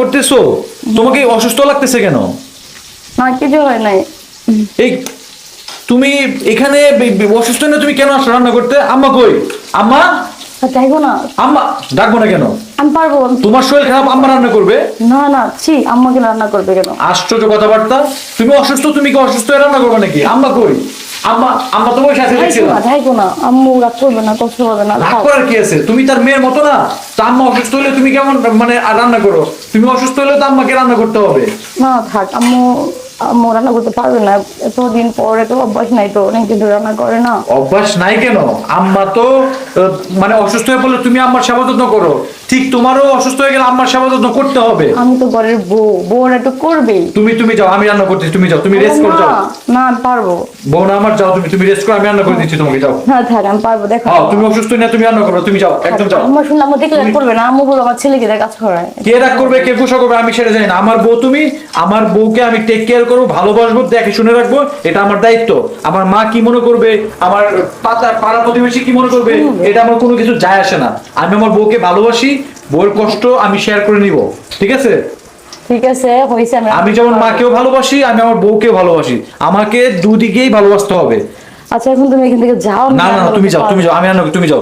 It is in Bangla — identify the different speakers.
Speaker 1: করতেছো? তোমাকে অসুস্থ লাগতেছে কেন?
Speaker 2: না কিছু হয় নাই।
Speaker 1: এই তুমি এখানে অসুস্থ না, তুমি কেন আসছো রান্না করতে? আম্মা কই? আম্মা,
Speaker 2: চাইবো না,
Speaker 1: আম্মা ডাকবো না কেন?
Speaker 2: আমি পারবো।
Speaker 1: তোমার শরীর খারাপ, আম্মা রান্না করবে?
Speaker 2: না না, ছি, আম্মাকে রান্না করবে কেন?
Speaker 1: আশ্চর্য কথাবার্তা। তুমি অসুস্থ, তুমি কি অসুস্থ হয়ে রান্না করবে নাকি? আম্মা কই? আম্মা, আম্মা তোমার সাথে দেখছিল না।
Speaker 2: যাইবো না, আম্মু রাগ করবে না, কষ্ট হবে না।
Speaker 1: রাগ করার কি আছে? তুমি তার মেয়ের মতো না? তা আম্মা অসুস্থ হলে তুমি কেমন মানে রান্না করো? তুমি অসুস্থ হলে তো আম্মাকে রান্না করতে হবে।
Speaker 2: না থাক, আম্মু আম্মু রান্না করতে পারবে না, এতদিন পরে তো অভ্যাস নাই, তো অনেকদিন ধরে রান্না করে না।
Speaker 1: অভ্যাস নাই কেন? আম্মা তো মানে অসুস্থ হয়ে পড়লে তুমি আম্মার সেবা যত্ন করো, ঠিক তোমারও অসুস্থ হয়ে গেলে আম্মার সেবা যত্ন করতে হবে।
Speaker 2: আমি তো ঘরের বউ, বউরা তো করবেই।
Speaker 1: তুমি যাও, আমি রান্না করতেছি, তুমি যাও, তুমি রেস্ট করে যাও।
Speaker 2: না আমি পারবো।
Speaker 1: বউ না আমার, যাও তুমি রেস্ট করো, আমি রান্না করে দিচ্ছি তোমাকে, যাও।
Speaker 2: না থাক, আমি পারবো, দেখো।
Speaker 1: হ্যাঁ, তুমি অসুস্থ না, তুমি রান্না করো, তুমি যাও, একদম যাও।
Speaker 2: আম্মা শুনলে আম্মু দেখলে রাগ করবে না, আম্মু বলবো আমার ছেলেকে দিয়ে কাজ করায়।
Speaker 1: কে রাগ করবে, কে গুসা করবে আমি সেটা জানি না। আমার বউ তুমি, আমার বউকে আমি টেক কেয়ার করবো, ভালোবাসবো, দেখে শুনে রাখবো, এটা আমার দায়িত্ব। আমার মা কি মনে করবে, আমার পাড়া প্রতিবেশী কি মনে করবে, এটা আমার কোনো কিছু যায় আসে না। আমি আমার বউকে ভালোবাসি, বউয়ের কষ্ট আমি শেয়ার করে নিব, ঠিক আছে?
Speaker 2: ঠিক আছে, হয়েছে।
Speaker 1: আমি যেমন মাকেও ভালোবাসি, আমি আমার বউকেও ভালোবাসি, আমাকে দুদিকেই ভালোবাসতে হবে।
Speaker 2: আচ্ছা এখন তুমি এখান থেকে যাও।
Speaker 1: না না না, তুমি যাও, আমি রান্না করি, তুমি যাও।